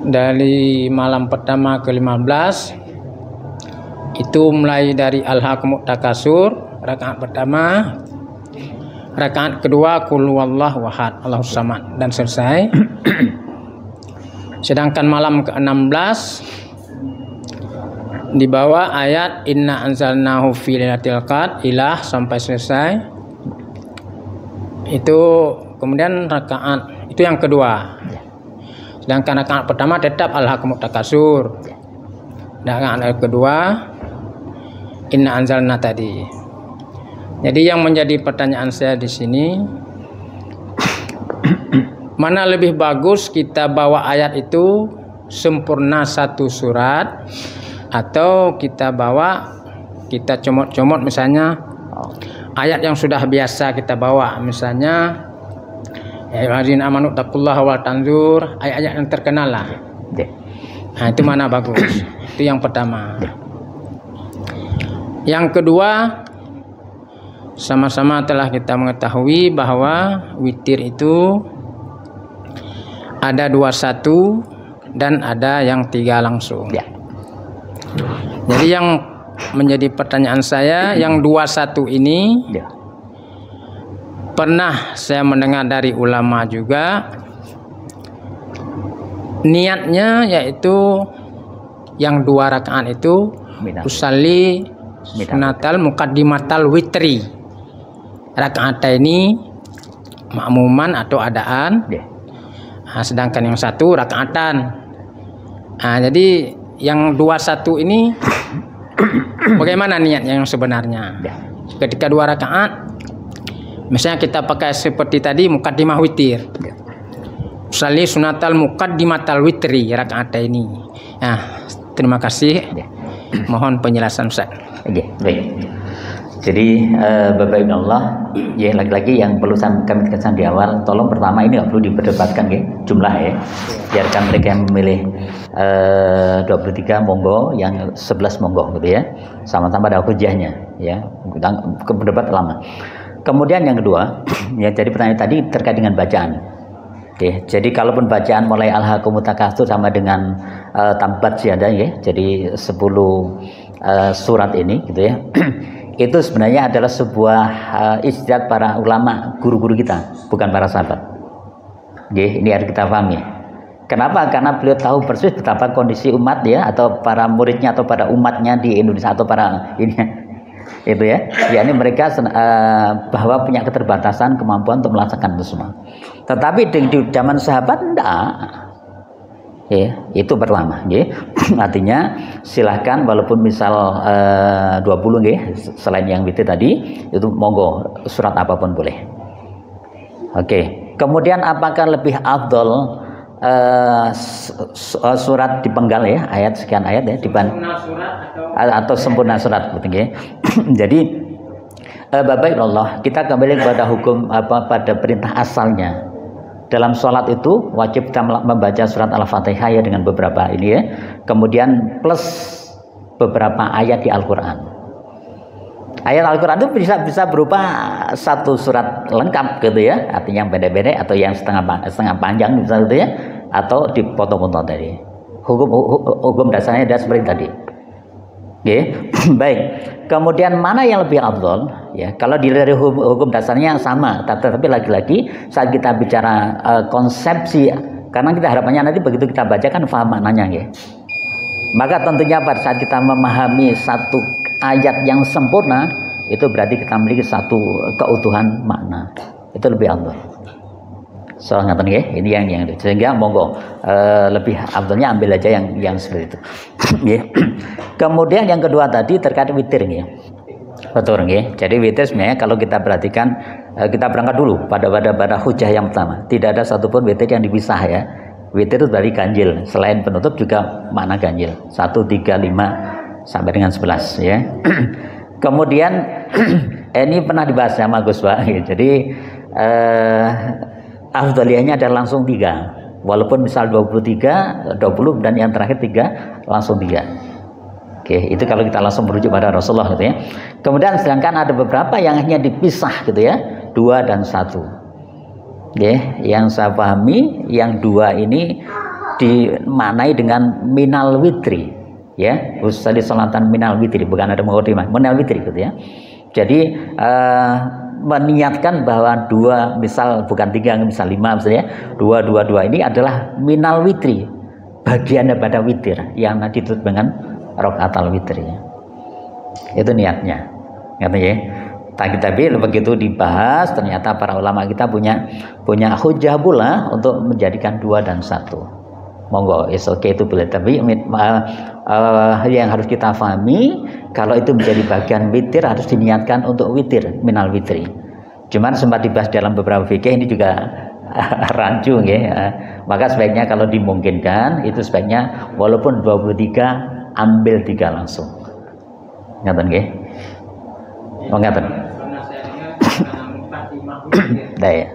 dari malam pertama ke 15 itu mulai dari Alhaakumut Takasur rakaat pertama, rakaat kedua Qul huwallahu ahad Allahus samad dan selesai. Sedangkan malam ke-16 di bawah ayat inna anzalnahu fi lailatul qadr ilah sampai selesai. Itu kemudian rakaat itu yang kedua. Sedangkan rakaat pertama tetap Alhaakumut Takasur. Rakaat yang kedua inna anzalna tadi. Jadi yang menjadi pertanyaan saya di sini, mana lebih bagus kita bawa ayat itu sempurna satu surat, atau kita bawa kita comot-comot misalnya ayat yang sudah biasa kita bawa, misalnya ya ayyuhallazina amanu taqullaha wal tanzur, ayat-ayat yang terkenal lah. Nah, itu mana bagus? Itu yang pertama. Yang kedua, sama-sama telah kita mengetahui bahwa witir itu ada 21 dan ada yang 3 langsung. Ya. Jadi yang menjadi pertanyaan saya, yang 21 ini pernah saya mendengar dari ulama juga, niatnya yaitu yang 2 rakaat itu usalli sunatal muqaddimatal witri, rakaat ini makmuman atau adaan. Nah, sedangkan yang 1 rakaatan. Nah, jadi yang 21 ini bagaimana niatnya yang sebenarnya? Ketika 2 rakaat, misalnya kita pakai seperti tadi muqaddimah witir, usalli sunatal muqaddimatal witri, rakaat ini. Nah, terima kasih. Mohon penjelasan Ustaz. Baik. Jadi Bapak Ibu Allah, ya lagi-lagi yang perlu kami tekankan di awal, tolong pertama ini nggak perlu diperdebatkan ya jumlah ya. Biarkan mereka yang memilih 23 monggo, yang 11 monggo gitu ya. Sama-sama ada hujahnya ya. Kita berdebat lama. Kemudian yang kedua, ya jadi pertanyaan tadi terkait dengan bacaan. Oke, jadi kalaupun bacaan mulai Alhaakumut Takasur sama dengan Tabbat Yadah ya, jadi 10 surat ini gitu ya. Itu sebenarnya adalah sebuah ijtihad para ulama, guru-guru kita, bukan para sahabat. Oke, ini harus kita pahami. Kenapa? Karena beliau tahu persis betapa kondisi umat ya, atau para muridnya atau para umatnya di Indonesia atau para ini itu ya, yakni mereka bahwa punya keterbatasan kemampuan untuk melaksanakan itu semua. Tetapi di zaman sahabat enggak. Ya, itu pertama, ya. Artinya silahkan walaupun misal 20 ya, selain yang witir tadi itu monggo surat apapun boleh. Oke. Kemudian apakah lebih afdol surat dipenggal ya, ayat sekian ayat ya dibanding atau sempurna surat betul ya. Jadi Bapak Ibu Allah, kita kembali kepada hukum pada perintah asalnya. Dalam sholat itu wajib kita membaca surat Al-Fatihah ya dengan beberapa ini ya. Kemudian plus beberapa ayat di Al-Quran. Ayat Al-Quran itu bisa berupa satu surat lengkap gitu ya. Artinya yang pendek-pendek atau yang setengah panjang misalnya gitu ya. Atau dipotong-potong tadi. Hukum dasarnya ada seperti tadi. Oke, baik. Kemudian mana yang lebih afdol? Ya, kalau dari hukum dasarnya yang sama, tapi lagi-lagi saat kita bicara konsepsi, karena kita harapannya nanti begitu kita baca kan paham maknanya ya. Maka tentunya pada saat kita memahami satu ayat yang sempurna, itu berarti kita memiliki satu keutuhan makna. Itu lebih afdol. So ngaten nggih, ini yang sehingga monggo lebih afdalnya ambil aja yang seperti itu. Nggih. Kemudian yang kedua tadi terkait witir nggih. Betul nggih. Jadi witir sebenarnya kalau kita perhatikan kita berangkat dulu pada hujah yang pertama. Tidak ada satupun witir yang dipisah ya. Witir itu dari ganjil. Selain penutup juga makna ganjil. 1, 3, 5 sampai dengan 11 ya. Kemudian ini pernah dibahas sama Gus Pak. Jadi afdaliyahnya adalah langsung 3. Walaupun misal 23, 20 dan yang terakhir 3 langsung 3. Oke, itu kalau kita langsung merujuk pada Rasulullah gitu ya. Kemudian sedangkan ada beberapa yang hanya dipisah gitu ya, 2 dan 1. Oke, yang saya pahami yang 2 ini dimaknai dengan minal witri ya, usalli salatan minal witri, bukan ada muqaddimah, minal witri gitu ya. Jadi meniatkan bahwa 2 misal bukan 3 misal 5 misalnya 2 ini adalah minal witri, bagian daripada witir yang nanti ditutup dengan rakaatul witri. Itu niatnya. Ngerti ya? Tapi begitu dibahas ternyata para ulama kita punya hujah pula untuk menjadikan 2 dan 1. Monggo, is okay itu boleh. Tapi yang harus kita pahami kalau itu menjadi bagian witir harus diniatkan untuk witir minal witri. Cuman sempat dibahas dalam beberapa fikih ini juga rancu ya. Maka sebaiknya kalau dimungkinkan itu sebaiknya walaupun 23 ambil 3 langsung. Ngaten nggih? Oh ngaten. Dah ya.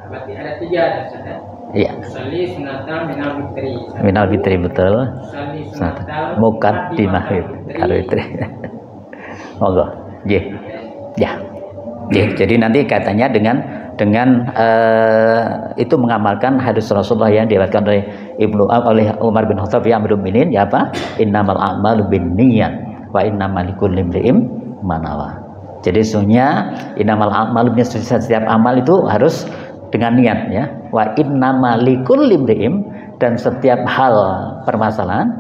Berarti ada 3 Iya. Usalli sunatan minal witri. Minal witri betul. Usalli sunatan Muqaddimah witri. Monggo. Nggih. Ya. Nggih, jadi nanti katanya dengan itu mengamalkan hadis Rasulullah yang diriwayatkan oleh Umar bin Khattab ya Amirul Mukminin ya apa? Innamal a'malu binniyat wa innamal likulli imri'in ma nawa. Jadi sesungguhnya innamal a'malu, setiap amal itu harus dengan niat ya. Wa innamal likulli imri'in, dan setiap hal permasalahan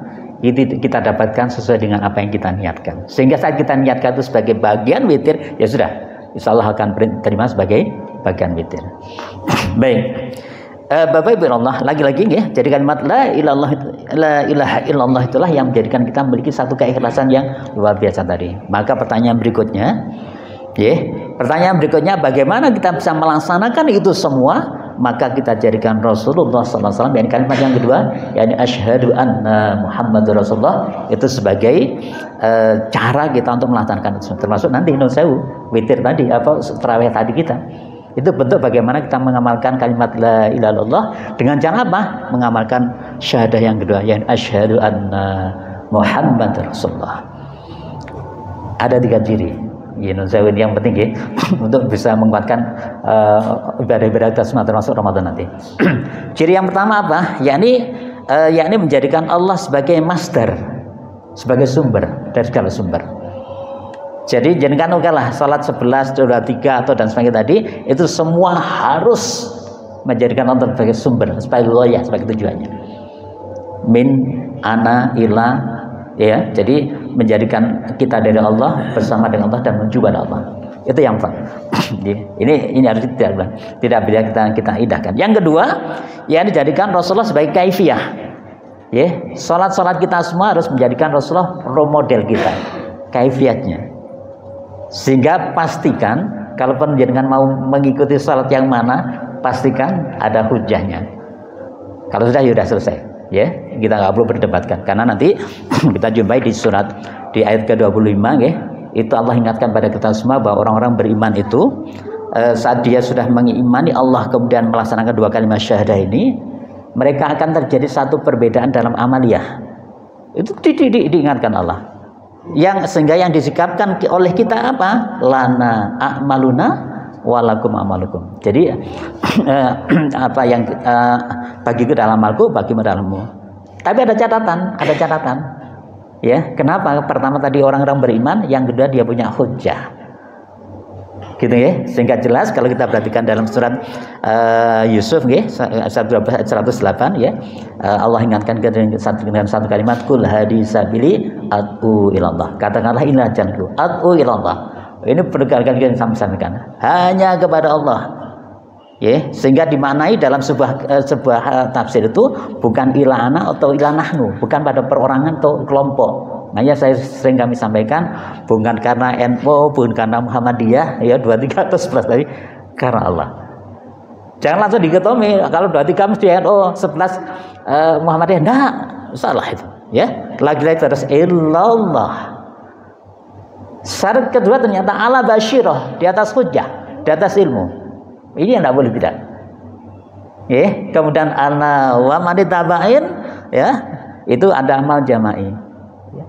itu kita dapatkan sesuai dengan apa yang kita niatkan. Sehingga saat kita niatkan itu sebagai bagian witir, ya sudah, insya Allah akan terima sebagai bagian witir. Baik, Bapak Ibu Allah, lagi-lagi ya, jadi kalimat la ilaha illallah itulah yang menjadikan kita memiliki satu keikhlasan yang luar biasa tadi. Maka pertanyaan berikutnya, pertanyaan berikutnya, bagaimana kita bisa melaksanakan itu semua? Maka kita jadikan Rasulullah SAW, yakni kalimat yang kedua, yakni asyhadu anna Muhammadur Rasulullah, itu sebagai cara kita untuk melaksanakan itu. Termasuk nanti Sewu, witir tadi, tarawih tadi kita. Itu bentuk bagaimana kita mengamalkan kalimat la ilaha illallah dengan cara apa? Mengamalkan syahadah yang kedua, yakni asyhadu anna Muhammadur Rasulullah. Ada 3 ciri. Yang penting ya, untuk bisa menguatkan ibadah-ibadah kita semua termasuk Ramadan nanti. Ciri yang pertama apa? Yakni menjadikan Allah sebagai master, sebagai sumber dari segala sumber. Jadi jangan lah salat 11, 23 atau dan sebagainya tadi itu semua harus menjadikan Allah sebagai sumber, sebagai loya, sebagai tujuannya. Min ana ila ya, jadi menjadikan kita dari Allah bersama dengan Allah dan menuju pada Allah. Itu yang pertama. ini harus tidak bisa kita idahkan. Yang kedua, ya dijadikan Rasulullah sebagai kaifiyah. Ya, salat kita semua harus menjadikan Rasulullah role model kita, kaifiyatnya. Sehingga pastikan kalau penjenengan mau mengikuti salat yang mana, pastikan ada hujahnya. Kalau sudah ya sudah selesai. Ya, kita nggak perlu berdebatkan karena nanti kita jumpai di ayat ke-25 ya, itu Allah ingatkan pada kita semua bahwa orang-orang beriman itu saat dia sudah mengimani Allah kemudian melaksanakan 2 kalimat syahadah ini, mereka akan terjadi satu perbedaan dalam amaliyah. Itu diingatkan Allah. Sehingga yang disikapkan oleh kita apa? Lana a'maluna walakum amalukum. Jadi apa yang bagiku dalam amalku, bagimu dalammu. Tapi ada catatan. Ya, kenapa? Pertama tadi orang-orang beriman, yang kedua dia punya hujjah. Gitu ya. Sehingga jelas kalau kita perhatikan dalam surat Yusuf ya, ayat 108 ya. Allah ingatkan dengan satu kalimat, kul hadi sabili ad'u ilallah. Katakanlah inilah jalanku, ad'u ilallah. Ini perlu kalian sampaikan hanya kepada Allah. Ya, sehingga dimaknai dalam sebuah tafsir itu bukan ila ana atau ila nahnu, bukan pada perorangan atau kelompok. Makanya saya sering kami sampaikan, bukan karena NU, bukan karena Muhammadiyah, ya 23 atau 11 tadi, karena Allah. Jangan langsung diketomi, kalau 23 mesti NU, 11 Muhammadiyah, enggak, salah itu. Ya, lagi-lagi terus illallah. Syarat kedua ternyata ala basyirah, di atas hujjah, di atas ilmu. Ini yang tidak boleh tidak. Ya, kemudian ana wa manitabain, ya, itu ada amal jama'i. Ya.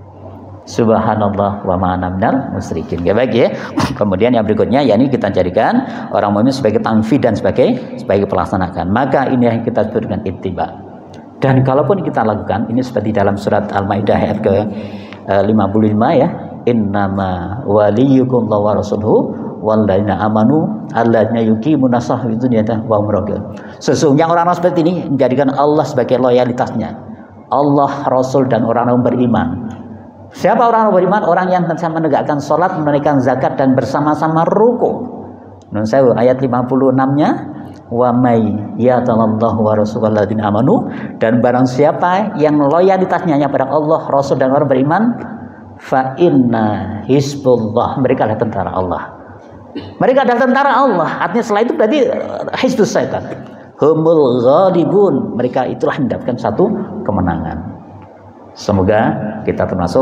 Subhanallah wa ma'ana minal musyrikin. Ya, baik ya. Kemudian yang berikutnya yakni kita jadikan orang mukmin sebagai tamfi dan sebagai pelaksanakan. Maka ini yang kita sebut dengan ittiba. Dan kalaupun kita lakukan ini seperti dalam surat Al-Maidah ayat ke 55 ya, innama waliyukum wa rasuluhu walladzina amanu alladzina yuqimuna salata wa hum raki'un. Sesungguhnya orang-orang seperti ini menjadikan Allah sebagai loyalitasnya. Allah, Rasul dan orang-orang beriman. Siapa orang-orang beriman? Orang yang menegakkan salat, menunaikan zakat dan bersama-sama ruku. Nun sewu ayat 56-nya wa may ya'tallahu wa rasulul ladzina amanu, dan barang siapa yang loyalitasnya hanya pada Allah, Rasul dan orang beriman, fa inna hizbullah, mereka adalah tentara Allah. Mereka adalah tentara Allah. Artinya setelah itu berarti hizbus syaitan. Humul ghalibun. Mereka itulah mendapatkan satu kemenangan. Semoga kita termasuk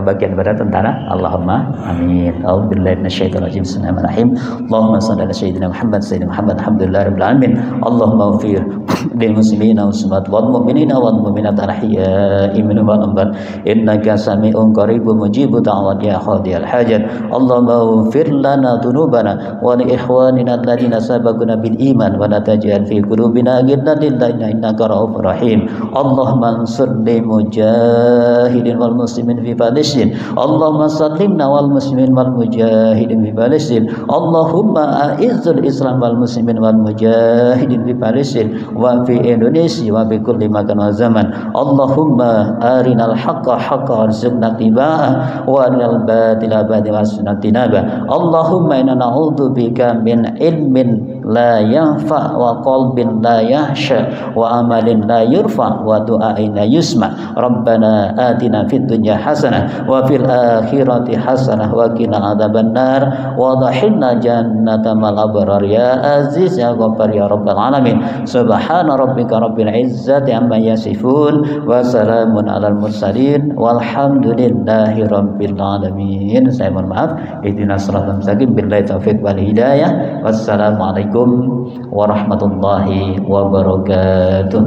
bagian daripada tentara. Allahumma amin. A'udzubillahi minasyaitonir rajim. Bismillahirrahmanirrahim. Allahumma shalli ala sayyidina Muhammad alhamdulillahirabbil alamin. Allahumma ighfir lil muslimina wal mu'minina wal mu'minat al-ahya'i minhum wal amwat innaka sami'un qaribun mujibud da'wat ya qadiyal hajat. Allahumma ighfir lana dhunubana wa li ikhwanina alladziina sabaquna bil iman wa la taj'al fi qulubina ghillan lil ladzina innaka ra'ufur rahim. Allahumma ansur lil mujahidin wal muslimin fi Palestin. Allahumma sallimna wal muslimin wal mujahidin fi Palestin. Allahumma a'izzul Islam wal muslimin wal mujahidin fi Palestin wa fi Indonesia wa fi kulli makan wa zaman. Allahumma arinal haqqa haqqan warzuqna ittiba'ah wa arinal batila batilan warzuqna ijtinabah. Allahumma inna na'udzu bika min ilmin la yanfa wa qalbin la yahsha wa amalin la yurfa wa du'ain la yusma. Rabbana atina fid dunya hasanah wa fil akhirati hasanah wa qina adzabannar wa adkhilna jannata mal abrar ya aziz ya ghaffar ya rabbal alamin. Subhana rabbika rabbil izzati amma yasifun wa salamun alal mursalin walhamdulillahi rabbil alamin. Saya mohon maaf. Ihdinas siratal mustaqim billahi taufiq wal hidayah. Wassalamualaikum warahmatullahi wabarakatuh.